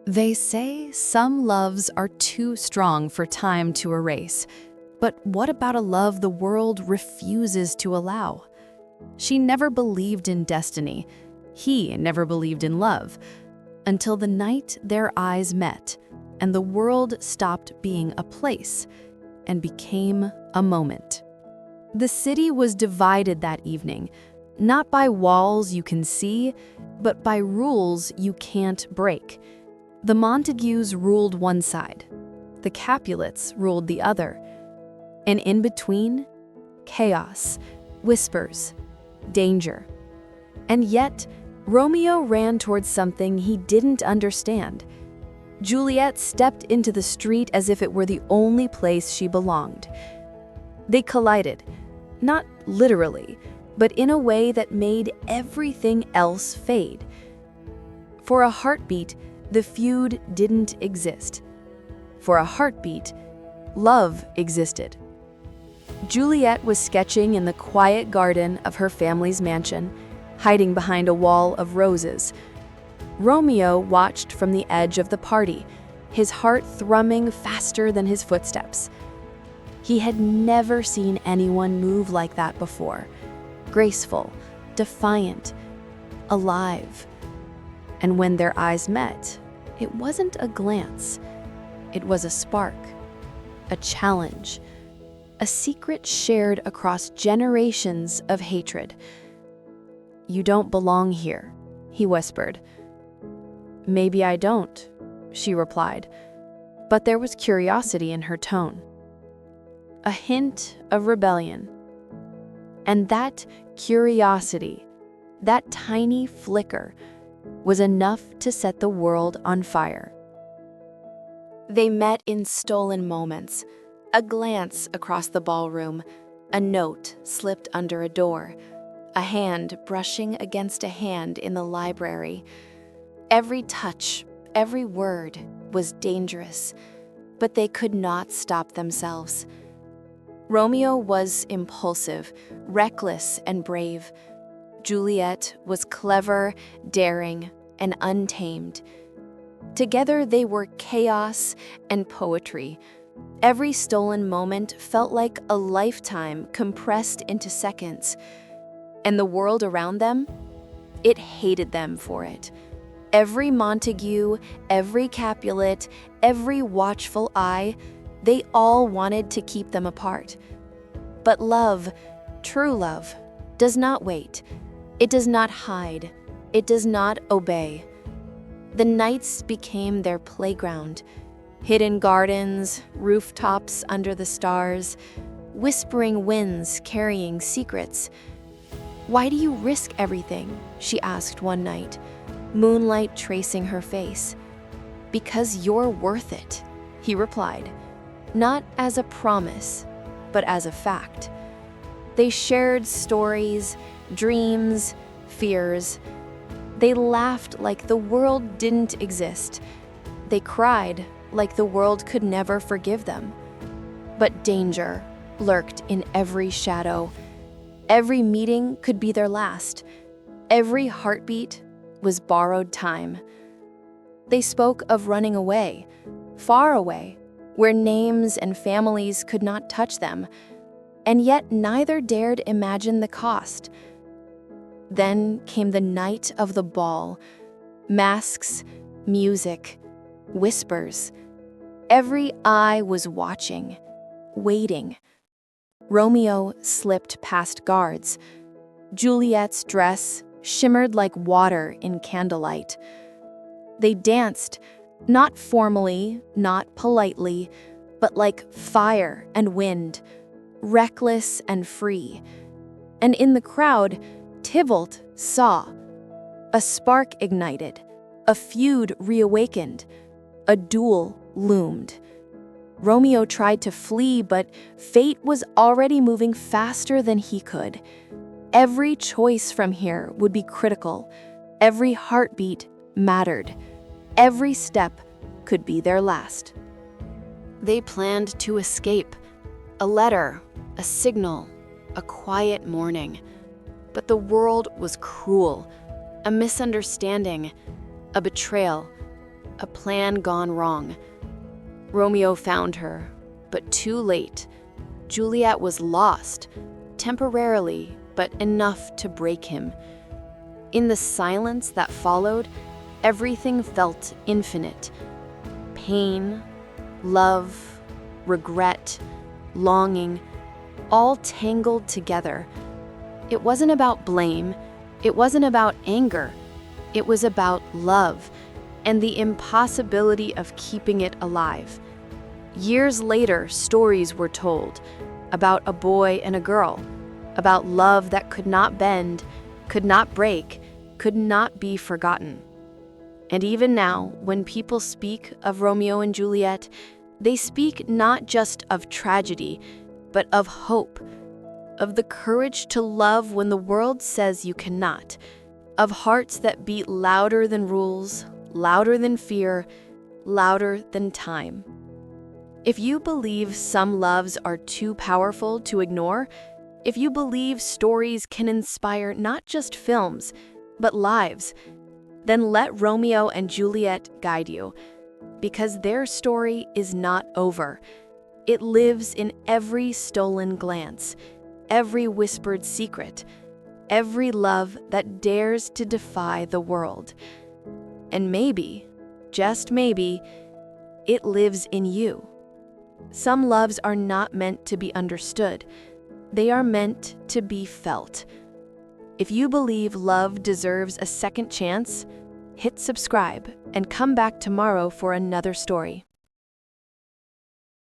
They say some loves are too strong for time to erase. But what about a love the world refuses to allow? She never believed in destiny. He never believed in love. Until the night their eyes met, and the world stopped being a place and became a moment. The city was divided that evening, not by walls you can see, but by rules you can't break. The Montagues ruled one side, the Capulets ruled the other, and in between, chaos, whispers, danger. And yet, Romeo ran towards something he didn't understand. Juliet stepped into the street as if it were the only place she belonged. They collided, not literally, but in a way that made everything else fade. For a heartbeat, the feud didn't exist. For a heartbeat, love existed. Juliet was sketching in the quiet garden of her family's mansion, hiding behind a wall of roses. Romeo watched from the edge of the party, his heart thrumming faster than his footsteps. He had never seen anyone move like that before, graceful, defiant, alive. And when their eyes met, it wasn't a glance. It was a spark, a challenge, a secret shared across generations of hatred. "You don't belong here," he whispered. "Maybe I don't," she replied, but there was curiosity in her tone. A hint of rebellion. And that curiosity, that tiny flicker, was enough to set the world on fire. They met in stolen moments, a glance across the ballroom, a note slipped under a door, a hand brushing against a hand in the library. Every touch, every word was dangerous, but they could not stop themselves. Romeo was impulsive, reckless, and brave. Juliet was clever, daring, and untamed. Together they were chaos and poetry. Every stolen moment felt like a lifetime compressed into seconds. And the world around them? It hated them for it. Every Montague, every Capulet, every watchful eye, they all wanted to keep them apart. But love, true love, does not wait. It does not hide. It does not obey. The nights became their playground. Hidden gardens, rooftops under the stars, whispering winds carrying secrets. "Why do you risk everything?" she asked one night, moonlight tracing her face. "Because you're worth it," he replied, not as a promise, but as a fact. They shared stories, dreams, fears. They laughed like the world didn't exist. They cried like the world could never forgive them. But danger lurked in every shadow. Every meeting could be their last. Every heartbeat was borrowed time. They spoke of running away, far away, where names and families could not touch them, and yet neither dared imagine the cost. Then came the night of the ball. Masks, music, whispers. Every eye was watching, waiting. Romeo slipped past guards. Juliet's dress shimmered like water in candlelight. They danced, not formally, not politely, but like fire and wind, reckless and free. And in the crowd, Tybalt saw. A spark ignited, a feud reawakened, a duel loomed. Romeo tried to flee, but fate was already moving faster than he could. Every choice from here would be critical. Every heartbeat mattered. Every step could be their last. They planned to escape. A letter, a signal, a quiet morning. But the world was cruel. A misunderstanding, a betrayal. a plan gone wrong. Romeo found her, but too late. Juliet was lost, temporarily, but enough to break him. In the silence that followed, everything felt infinite. Pain, love, regret, longing, all tangled together. It wasn't about blame, it wasn't about anger, it was about love and the impossibility of keeping it alive. Years later, stories were told about a boy and a girl, about love that could not bend, could not break, could not be forgotten. And even now, when people speak of Romeo and Juliet, they speak not just of tragedy, but of hope, of the courage to love when the world says you cannot, of hearts that beat louder than rules, louder than fear, louder than time. If you believe some loves are too powerful to ignore, if you believe stories can inspire not just films, but lives, then let Romeo and Juliet guide you, because their story is not over. It lives in every stolen glance, every whispered secret, every love that dares to defy the world. And maybe, just maybe, it lives in you. Some loves are not meant to be understood. They are meant to be felt. If you believe love deserves a second chance, hit subscribe and come back tomorrow for another story.